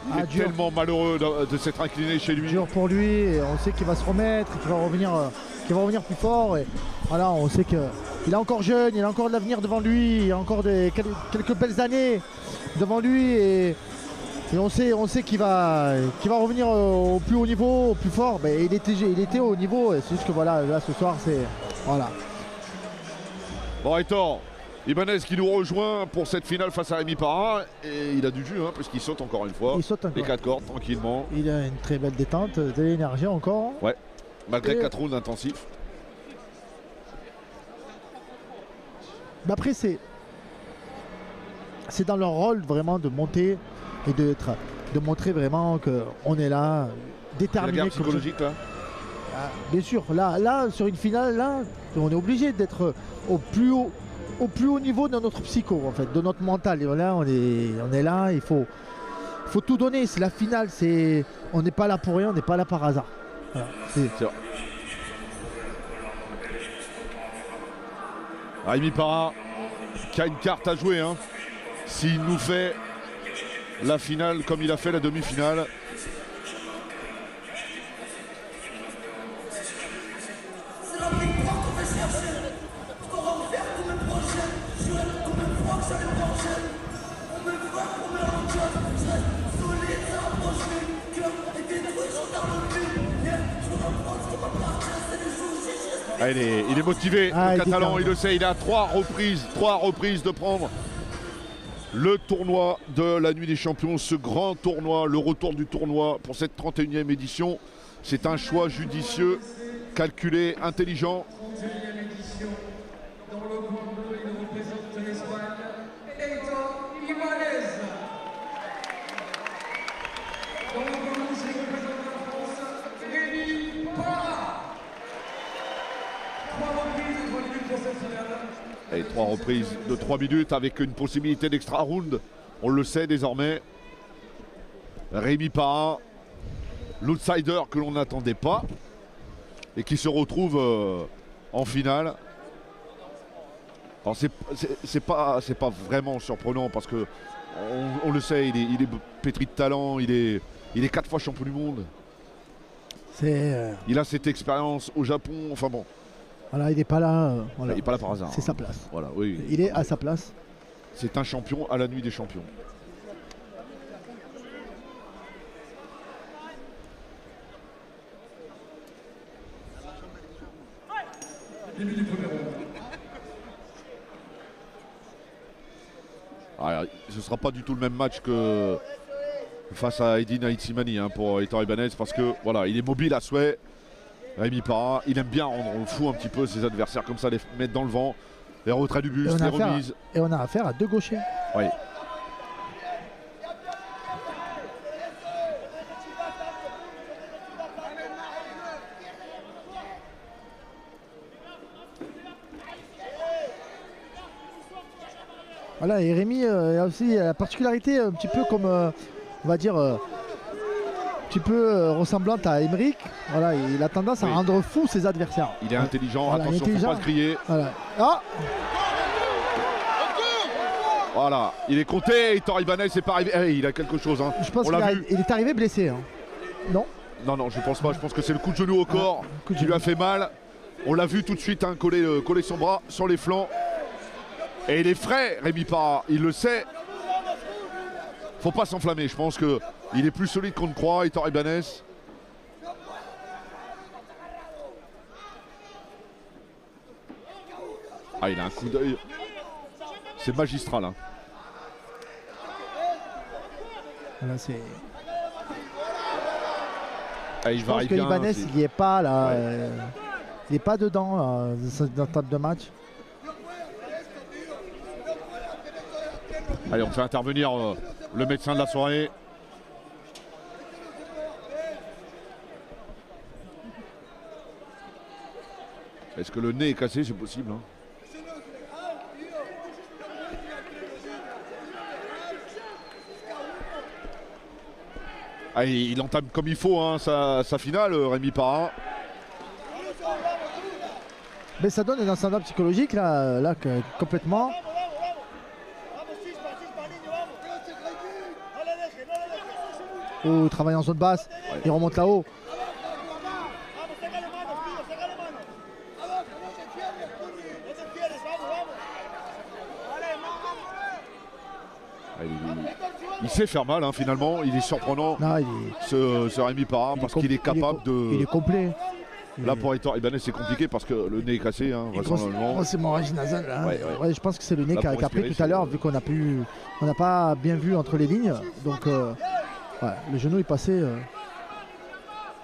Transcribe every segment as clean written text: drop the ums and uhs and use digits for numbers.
Il est tellement malheureux de s'être incliné chez lui. Dur pour lui, et on sait qu'il va se remettre, qu'il va revenir plus fort. Et voilà, on sait qu'il est encore jeune, il a encore de l'avenir devant lui, il a encore quelques belles années devant lui. Et on sait qu'il va revenir au plus haut niveau, au plus fort. Mais il était au niveau, c'est juste que voilà, là ce soir, c'est. Voilà. Bon, Hector Ibanez qui nous rejoint pour cette finale face à Rémi Parra. Et il a du jus, hein, parce qu'il saute encore une fois. Il saute encore. Les 4 cordes, tranquillement. Il a une très belle détente, de l'énergie encore. Ouais, malgré 4 rounds intensifs. Mais après, c'est dans leur rôle vraiment de monter et de montrer vraiment qu'on est là, déterminé. La guerre psychologique, là. Bien sûr, là, sur une finale, là, on est obligé d'être au plus haut niveau de notre psycho, en fait, de notre mental. Et là, on est là, il faut tout donner. C'est la finale, on n'est pas là pour rien, on n'est pas là par hasard. Voilà, c'est vrai. Rémi Parra qui a une carte à jouer, hein. S'il nous fait la finale comme il a fait la demi-finale. Ah, il est motivé, le Catalan, il le sait, il est à 3 reprises de prendre le tournoi de la Nuit des Champions, ce grand tournoi, le retour du tournoi pour cette 31e édition. C'est un choix judicieux, calculé, intelligent. Et 3 reprises de 3 minutes avec une possibilité d'extra round. On le sait désormais. Rémi Parra, l'outsider que l'on n'attendait pas et qui se retrouve en finale. Alors c'est pas vraiment surprenant parce que on le sait, il est pétri de talent, il est 4 fois champion du monde. Il a cette expérience au Japon, enfin bon. Voilà, il n'est pas là. Voilà. Il n'est pas là par hasard. C'est sa place. Voilà, oui. Il est à sa place. C'est un champion à la Nuit des Champions. Alors, ce ne sera pas du tout le même match que face à Edin Aitsimani, hein, pour Hector Ibanez, parce que voilà, il est mobile à souhait. Rémi Parra, il aime bien rendre fou un petit peu ses adversaires comme ça, les mettre dans le vent, les retraits du buste, les remises. Et on a affaire à 2 gauchers. Oui. Voilà, et Rémi a aussi la particularité un petit peu comme, on va dire, un petit peu ressemblante à Aymeric. Voilà, il a tendance à rendre fou ses adversaires. Il est intelligent, voilà, attention, il ne faut pas se griller. Voilà. Ah, voilà, il est compté, Hector Ibanez n'est pas arrivé. Il a quelque chose, hein. Je pense qu'il est arrivé blessé. Hein. Non. Non, je pense pas. Je pense que c'est le coup de genou au corps qui lui a fait mal. On l'a vu tout de suite, hein, coller son bras sur les flancs. Et il est frais, Rémi Parra, il le sait. Faut pas s'enflammer, je pense qu'il est plus solide qu'on ne croit, Hector Ibanez. Ah, il a un coup d'œil. C'est magistral, hein. Voilà, c'est... Ah, je pense que Ibanez, il n'y est pas là. Ouais. Il n'est pas dedans là, dans le table de match. Allez, on fait intervenir le médecin de la soirée. Est-ce que le nez est cassé? C'est possible, hein. Ah, il entame comme il faut, hein, sa finale, Rémi Parra. Mais ça donne un ascendant psychologique là complètement. Oh, il travaille en zone basse, il remonte là-haut. Il sait faire mal, hein, finalement. Il est surprenant, Non, ce Rémi Parra, parce qu'il est capable de... Il est complet. Là, pour Aitor Ibanez, c'est compliqué parce que le nez est cassé. Hein, c'est hémorragie nasale. Là. Ouais. Je pense que c'est le nez Là, qui a pris tout à l'heure, vu qu'on n'a pas bien vu entre les lignes. Donc, le genou est passé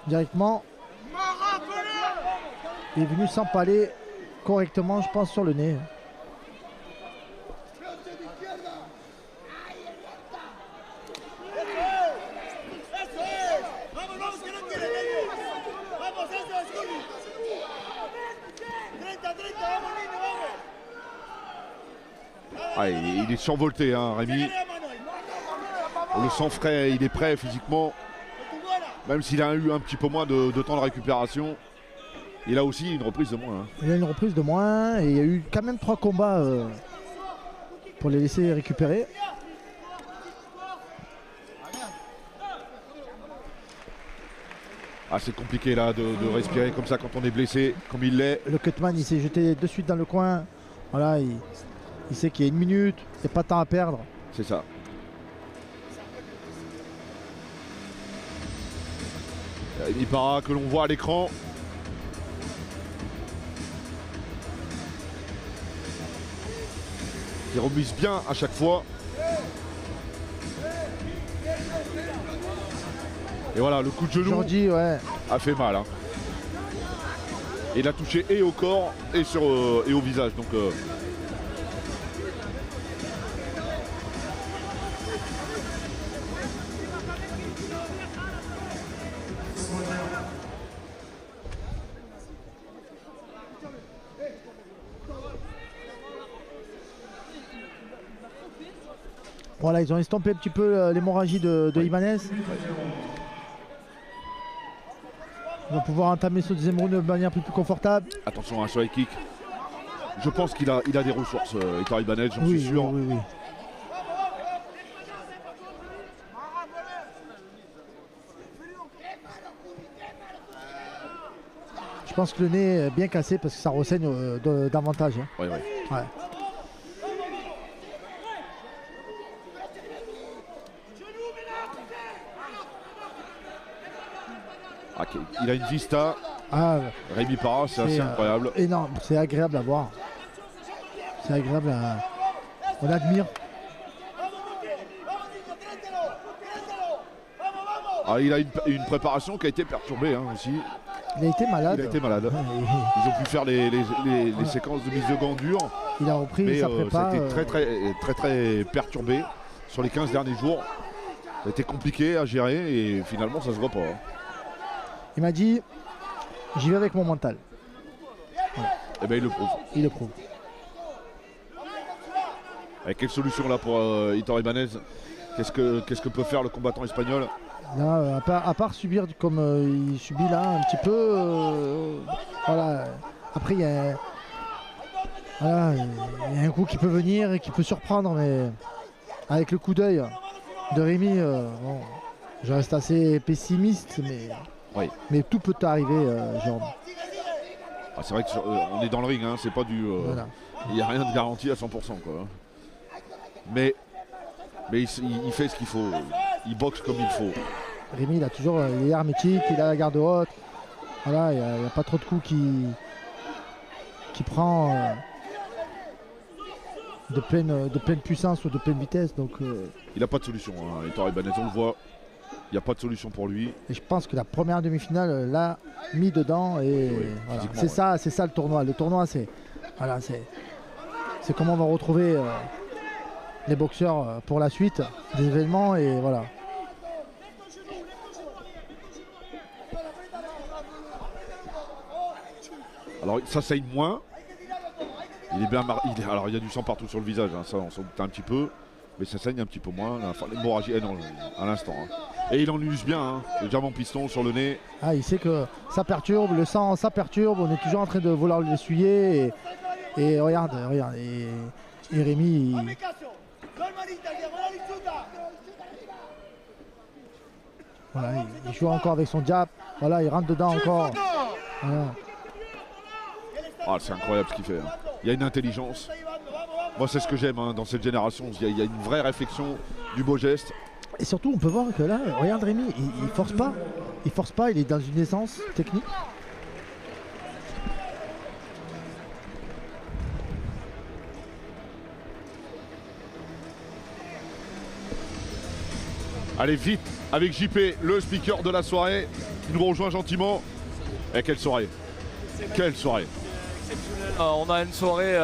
directement. Il est venu s'empaler correctement, je pense, sur le nez. Ah, il est survolté, hein, Rémi. On le sent frais, il est prêt physiquement. Même s'il a eu un petit peu moins de temps de récupération, il a aussi une reprise de moins. Hein. Il a une reprise de moins et il y a eu quand même 3 combats pour les laisser récupérer. Ah, c'est compliqué là de respirer comme ça quand on est blessé, comme il l'est. Le Cutman, il s'est jeté de suite dans le coin. Voilà, il sait qu'il y a 1 minute, il n'y a pas de temps à perdre. C'est ça. Rémi Parra que l'on voit à l'écran. Il remise bien à chaque fois. Et voilà, le coup de genou Jordi, a fait mal. Hein. Il a touché et au corps et au visage. Donc, voilà, ils ont estompé un petit peu l'hémorragie de Ibanez. Il va pouvoir entamer ce deuxième round de manière plus confortable. Attention à un high kick. Je pense qu'il a des ressources, Aitor Ibanez, j'en suis sûr. Oui. Je pense que le nez est bien cassé parce que ça renseigne davantage. Hein. Ouais. Okay. Il a une vista. Rémi Parra, c'est assez incroyable. Énorme, c'est agréable à voir. C'est agréable on admire. Ah, il a une préparation qui a été perturbée hein, aussi. Il a été malade. Ils ont pu faire les séquences de mise de gants dures. Il a repris sa prépa. Ça a été très perturbé sur les 15 derniers jours. Ça a été compliqué à gérer et finalement ça se voit pas. Hein. Il m'a dit, j'y vais avec mon mental. Voilà. Et bien il le prouve. Il le prouve. Avec quelle solution là pour Aitor Ibanez? Qu'est-ce que peut faire le combattant espagnol? Là, à part subir comme il subit là un petit peu, voilà. Après il y a un coup qui peut venir et qui peut surprendre, mais avec le coup d'œil de Rémi, bon, je reste assez pessimiste, mais tout peut arriver, Jérôme. Ah, c'est vrai qu'on est dans le ring, hein, c'est pas du. Voilà. Il n'y a rien de garanti à 100%. Quoi. Mais il fait ce qu'il faut. Il boxe comme il faut. Rémi, il est hermétique, il a la garde haute. Voilà, il n'y a pas trop de coups qui prend de pleine puissance ou de pleine vitesse. Donc, il n'a pas de solution. Hein. Aitor Ibanez, on le voit. Il n'y a pas de solution pour lui. Et je pense que la première demi-finale l'a mis dedans. Et voilà. C'est ça le tournoi. Le tournoi, c'est comment on va retrouver les boxeurs pour la suite des événements. Et voilà. Alors ça saigne moins. Il est bien alors il y a du sang partout sur le visage, hein, ça on s'en doute un petit peu, mais ça saigne un petit peu moins. L'hémorragie, à l'instant. Hein. Et il en use bien, hein, le diamant piston sur le nez. Ah, il sait que ça perturbe, le sang ça perturbe, on est toujours en train de vouloir l'essuyer et regarde, et Rémi Voilà, il joue encore avec son jab. Voilà, il rentre dedans encore. Voilà. Ah, c'est incroyable ce qu'il fait. Hein. Il y a une intelligence. Moi, c'est ce que j'aime dans cette génération. Il y a une vraie réflexion, du beau geste. Et surtout, on peut voir que là, regarde Rémi, il force pas. Il force pas, il est dans une aisance technique. Allez, vite, avec JP, le speaker de la soirée, qui nous rejoint gentiment. Et quelle soirée! Quelle soirée! On a une soirée.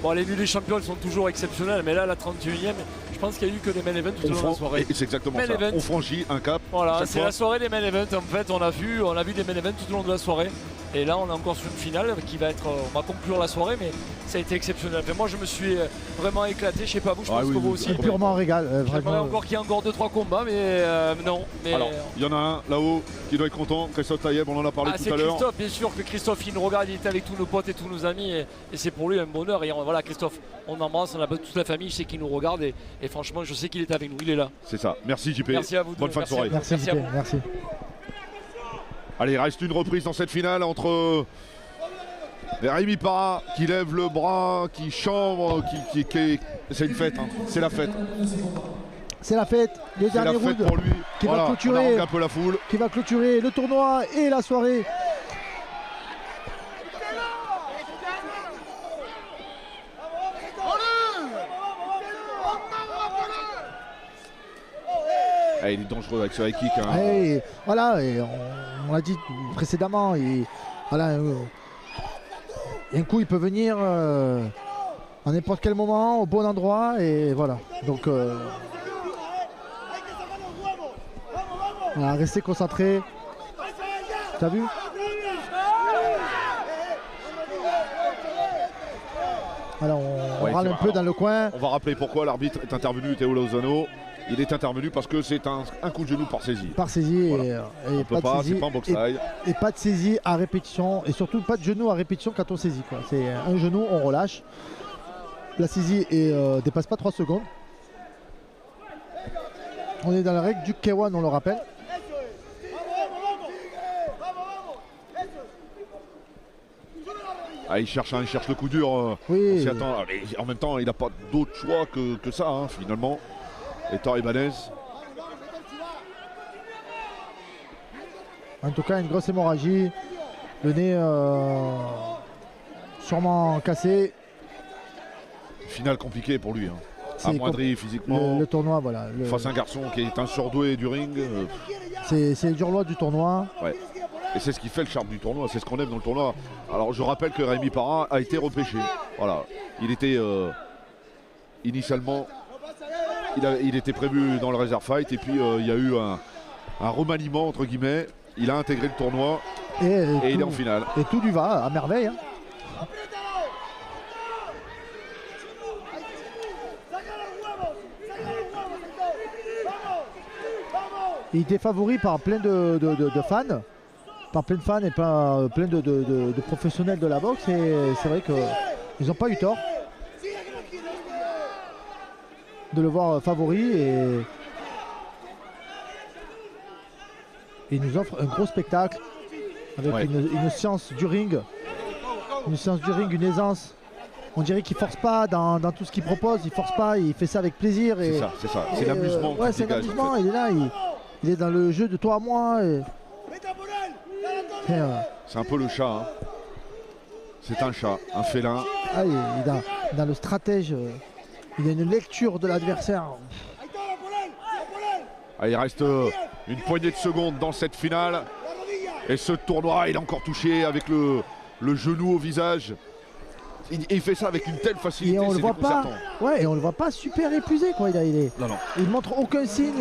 Bon, les nuits des champions, elles sont toujours exceptionnelles, mais là, la 31e, je pense qu'il n'y a eu que des main events tout au long de la soirée. C'est exactement Main ça. event. On franchit un cap. Voilà, chaque c'est fois. la soirée des main events. En fait, on a vu des main events tout au long de la soirée. Et là, on est encore sur une finale qui va être. On va conclure la soirée, mais ça a été exceptionnel. Enfin, moi, je me suis vraiment éclaté. Je sais pas vous, je pense que vous aussi. C'est purement régal. J'aimerais Vraiment. encore qu'il y ait encore 2-3 combats, mais non. Mais, Alors, il y en a un là-haut qui doit être content. Christophe Taïeb, on en a parlé tout c'est à l'heure. Christophe, bien sûr que Christophe, il nous regarde, il est avec tous nos potes et tous nos amis. Et c'est pour lui un bonheur. Et voilà, Christophe, on embrasse, on a toute la famille, je sais qu'il nous regarde. Et franchement, je sais qu'il est avec nous. Il est là. C'est ça. Merci JP. Merci à vous. Bonne fin de soirée. Merci, Merci à JP, vous. merci. Allez, il reste une reprise dans cette finale entre Rémi Parra qui lève le bras, qui chambre, c'est une fête, hein. C'est la fête. C'est la fête, le C'est la dernier fête round pour lui. qui Voilà, va on clôturer. harangue un peu la foule. Qui va clôturer le tournoi et la soirée. Ah, il est dangereux avec ce high kick. Hein. Et voilà, et on l'a dit précédemment, voilà, un coup il peut venir à n'importe quel moment, au bon endroit, et voilà. Donc voilà, restez concentrés. T'as vu? Voilà, on Ouais, râle un peu alors, dans le coin. On va rappeler pourquoi l'arbitre est intervenu, Théo Lozano. Il est intervenu parce que c'est un coup de genou par saisie. Par saisie Voilà. et On peut pas de pas, saisie. c'est pas en boxe taille. Et pas de saisie à répétition, et surtout pas de genou à répétition quand on saisit, quoi. C'est un genou, on relâche. La saisie dépasse pas 3 secondes. On est dans la règle du K1, on le rappelle. Ah, il cherche le coup dur. On Oui, s'y attend. Mais en même temps, il n'a pas d'autre choix que ça, hein, finalement. Héctor Ibanez. en tout cas une grosse hémorragie. Le nez sûrement cassé. Finale compliquée pour lui. Hein. C'est Amoindri physiquement. Le tournoi, voilà. Face à un garçon qui est un surdoué du ring. C'est les dures lois du tournoi. Ouais. Et c'est ce qui fait le charme du tournoi, c'est ce qu'on aime dans le tournoi. Alors je rappelle que Rémi Parra a été repêché. Voilà. Il était initialement, il était prévu dans le reserve fight et puis il y a eu un remaniement entre guillemets. Il a intégré le tournoi et il est en finale. Et tout lui va à merveille. Hein. Il était favori par plein de fans. Par plein de fans et plein de professionnels de la boxe. Et c'est vrai qu'ils n'ont pas eu tort de le voir favori. Et il nous offre un gros spectacle avec une science du ring. Une science du ring, une aisance. On dirait qu'il force pas dans tout ce qu'il propose. Il force pas, il fait ça avec plaisir. C'est ça, c'est ça. C'est l'amusement. Ouais, c'est l'amusement. Il est là, il est dans le jeu de toi à moi. C'est un peu le chat. Hein. C'est un chat, un félin. Ah, il est dans le stratège. Il a une lecture de l'adversaire. Ah, il reste une poignée de secondes dans cette finale. Et ce tournoi, il est encore touché avec le genou au visage. Il fait ça avec une telle facilité, Et on le c'est voit pas. déconcertant. Ouais, et on le voit pas super épuisé, quoi. Non. Il montre aucun signe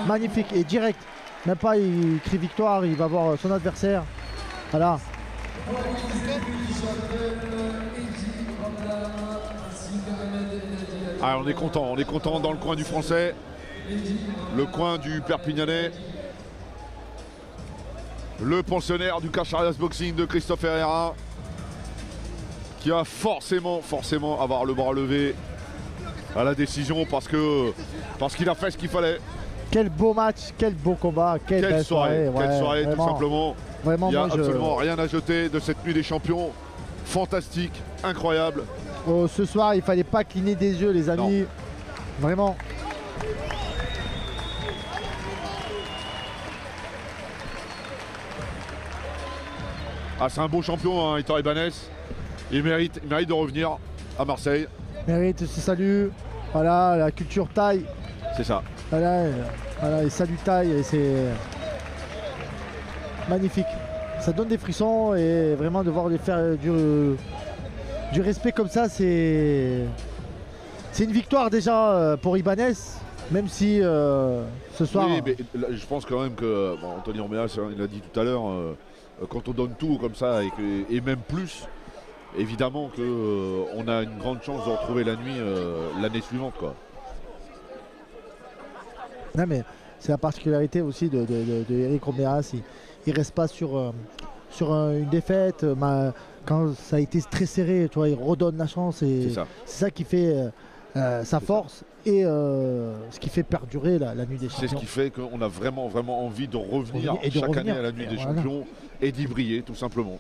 magnifique et direct. Même pas, il crie victoire, il va voir son adversaire. Voilà. Ah, on est content dans le coin du français, le coin du Perpignanais, le pensionnaire du Cacharias Boxing de Christophe Herrera, qui va forcément avoir le bras levé à la décision parce qu'il a fait ce qu'il fallait. Quel beau match, quel beau combat, quelle belle soirée. Quelle soirée, tout vraiment, simplement. Vraiment, Il n'y a moi, absolument rien à jeter de cette nuit des champions. Fantastique, incroyable. Oh, ce soir, il fallait pas cligner des yeux, les amis. Non. Vraiment. Ah, c'est un beau champion, hein, Héctor Ibanez. Il mérite de revenir à Marseille. Mérite ce salut. Voilà, la culture taille. C'est ça. Voilà, et salut taille, et c'est magnifique. Ça donne des frissons et vraiment de voir les faire du respect comme ça, c'est une victoire déjà pour Ibanez, même si ce soir. Oui, mais je pense quand même que Anthony Orméas, il l'a dit tout à l'heure, quand on donne tout comme ça et même plus, évidemment qu'on a une grande chance de retrouver la nuit l'année suivante, quoi. Non, mais c'est la particularité aussi de Eric Orméas. Il reste pas sur une défaite. Quand ça a été très serré, tu vois, il redonne la chance et c'est ça qui fait sa force et ce qui fait perdurer la nuit des champions. C'est ce qui fait qu'on a vraiment envie de revenir chaque année à la nuit des champions et d'y briller, tout simplement.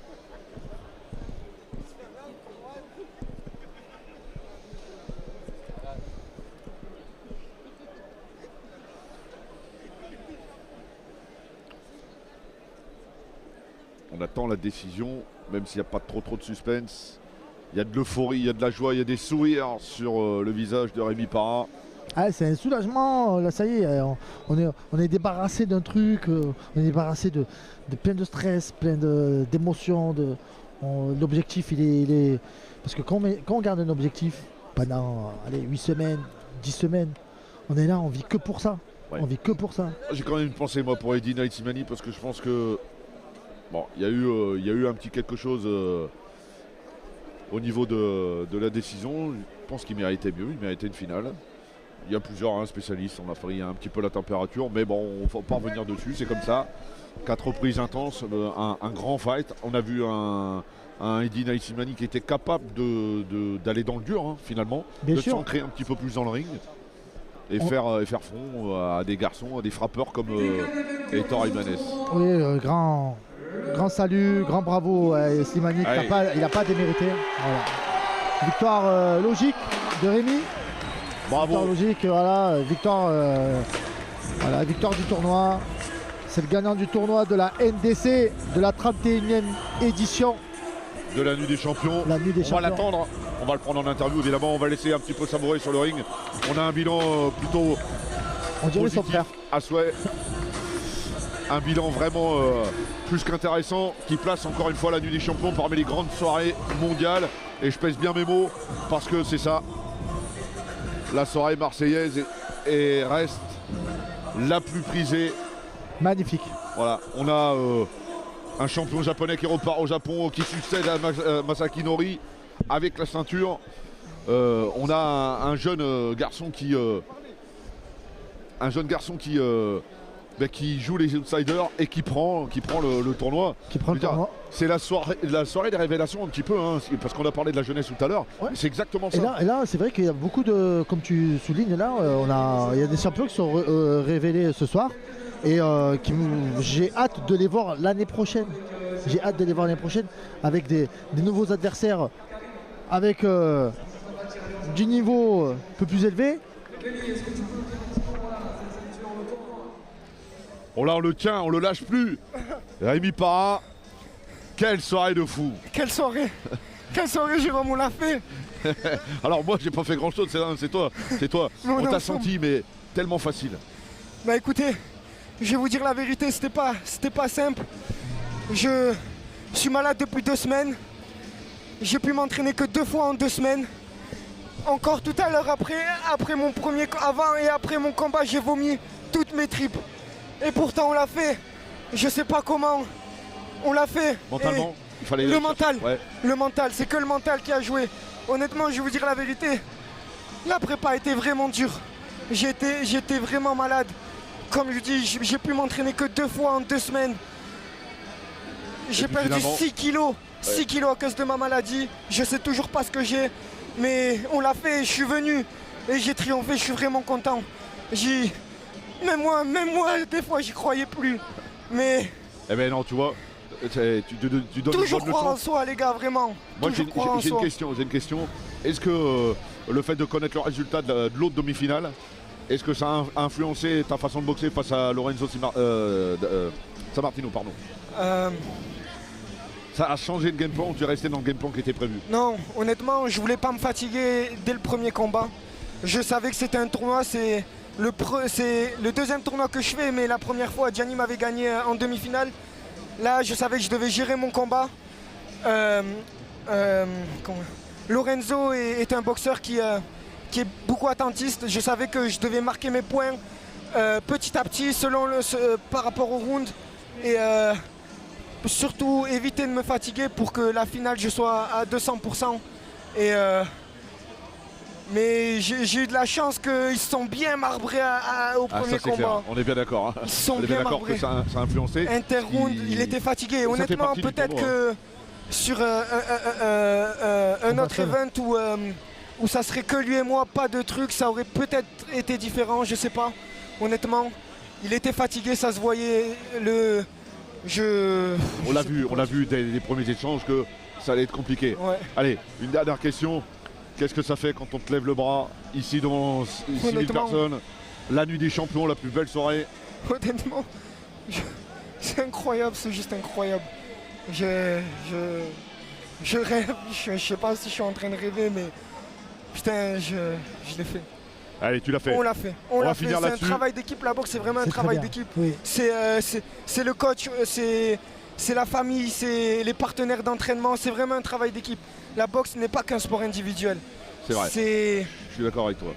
On attend la décision, même s'il n'y a pas trop de suspense. Il y a de l'euphorie, il y a de la joie, il y a des sourires sur le visage de Rémi Parra. Ah, c'est un soulagement, là ça y est, on est débarrassé d'un truc, on est débarrassé de plein de stress, plein d'émotions. L'objectif il est. Parce que quand on garde un objectif pendant 8 semaines, 10 semaines, on est là, on vit que pour ça. Ouais. On vit que pour ça. J'ai quand même une pensée moi pour Eddie Naïtimani parce que je pense que il y a eu un petit quelque chose au niveau de la décision. Je pense qu'il méritait mieux, il méritait une finale. Il y a plusieurs spécialistes, on a pris un petit peu la température, mais bon, on ne faut pas revenir dessus, c'est comme ça. 4 reprises intenses, un grand fight. On a vu un Eddie Naïtimani qui était capable d'aller dans le dur, hein, finalement, de s'ancrer un petit peu plus dans le ring et faire front à des garçons, à des frappeurs comme Héctor Ibanez. Oui, grand salut, grand bravo à Slimani, il n'a pas démérité. Voilà. Victoire logique de Rémi. Bravo. Victoire logique, voilà, victoire du tournoi. C'est le gagnant du tournoi de la NDC de la 31e édition. De la nuit des champions. On va l'attendre, on va le prendre en interview évidemment, on va laisser un petit peu savourer sur le ring. On a un bilan plutôt on dirait son frère à souhait. Un bilan vraiment plus qu'intéressant qui place encore une fois la nuit des champions parmi les grandes soirées mondiales. Et je pèse bien mes mots parce que c'est ça. La soirée marseillaise et reste la plus prisée. Magnifique. Voilà, on a un champion japonais qui repart au Japon, qui succède à Masaki Nori avec la ceinture. On a un jeune garçon qui joue les outsiders et qui prend le tournoi. C'est la soirée des révélations un petit peu, hein, parce qu'on a parlé de la jeunesse tout à l'heure. Ouais. C'est exactement ça. Et là c'est vrai qu'il y a beaucoup de, comme tu soulignes là, il y a des champions qui sont révélés ce soir et j'ai hâte de les voir l'année prochaine. J'ai hâte de les voir l'année prochaine avec des nouveaux adversaires, avec du niveau un peu plus élevé. On le tient, on le lâche plus. Rémi Parra, quelle soirée de fou. Quelle soirée Jérôme, on l'a fait. Alors moi j'ai pas fait grand chose, c'est toi. On t'a senti mais tellement facile. Bah écoutez, je vais vous dire la vérité, c'était pas simple. Je suis malade depuis 2 semaines. J'ai pu m'entraîner que 2 fois en 2 semaines. Encore tout à l'heure avant et après mon combat, j'ai vomi toutes mes tripes. Et pourtant on l'a fait. Je sais pas comment. On l'a fait. Mentalement, il fallait le mental. Ouais. Le mental, c'est que le mental qui a joué. Honnêtement, je vais vous dire la vérité. La prépa a été vraiment dure. J'étais vraiment malade. Comme je dis, j'ai pu m'entraîner que 2 fois en 2 semaines. J'ai perdu 6 kilos. 6 kilos à cause de ma maladie. Je sais toujours pas ce que j'ai. Mais on l'a fait, je suis venu. Et j'ai triomphé, je suis vraiment content. Même moi, des fois, j'y croyais plus. Mais Eh ben non, tu vois, tu donnes une toujours bonne croire en leçon. soi, les gars, vraiment. Moi, Toujours croire en j'ai soi. une question. Est-ce que le fait de connaître le résultat de l'autre demi-finale, est-ce que ça a influencé ta façon de boxer face à Lorenzo Sammartino, pardon? Ça a changé le game plan ou tu es resté dans le game plan qui était prévu? Non, honnêtement, je voulais pas me fatiguer dès le premier combat. Je savais que c'était un tournoi, c'est le deuxième tournoi que je fais, mais la première fois, Gianni m'avait gagné en demi-finale. Là, je savais que je devais gérer mon combat. Lorenzo est un boxeur qui est beaucoup attentiste. Je savais que je devais marquer mes points petit à petit par rapport au round. Et surtout éviter de me fatiguer pour que la finale je sois à 200%. Mais j'ai eu de la chance qu'ils se sont bien marbrés au premier ça c'est clair, combat. on est bien d'accord. Ils se sont On est bien bien d'accord que marbrés. ça a influencé. Interround, il était fatigué. Ça fait Honnêtement, partie du peut-être tournoi, que sur un autre event où ça serait que lui et moi, pas de trucs, ça aurait peut-être été différent, je sais pas. Honnêtement, il était fatigué, ça se voyait. On l'a vu dès les premiers échanges que ça allait être compliqué. Ouais. Allez, une dernière question. Qu'est-ce que ça fait quand on te lève le bras ici devant 6000 Honnêtement. personnes? La nuit des champions, la plus belle soirée. Honnêtement, c'est incroyable, c'est juste incroyable. Je rêve, je sais pas si je suis en train de rêver, mais putain, je l'ai fait. Allez, tu l'as fait. On l'a fait. On va l'a fait. finir C'est un là-dessus. travail d'équipe, la boxe, c'est vraiment un C'est très travail bien. d'équipe. Oui. C'est le coach, c'est la famille, c'est les partenaires d'entraînement, c'est vraiment un travail d'équipe. La boxe n'est pas qu'un sport individuel. C'est vrai. Je suis d'accord avec toi.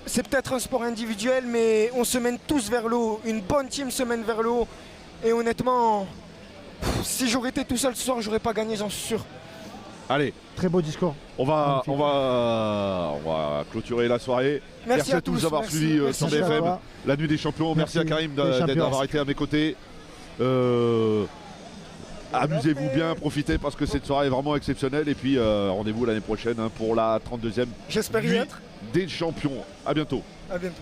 C'est peut-être un sport individuel, mais on se mène tous vers le haut. Une bonne team se mène vers le haut. Et honnêtement, si j'aurais été tout seul ce soir, j'aurais pas gagné, j'en suis sûr. Allez, Très beau discours. on va Magnifique. clôturer la soirée. Merci à tous tous d'avoir merci. suivi Merci sur à BFM toi. la nuit des champions. Merci à Merci. Karim Les champions. d'avoir été à mes côtés. Amusez-vous bien, profitez parce que cette soirée est vraiment exceptionnelle. Et puis rendez-vous l'année prochaine pour la 32e J'espère y nuit être. des champions. À bientôt. À bientôt.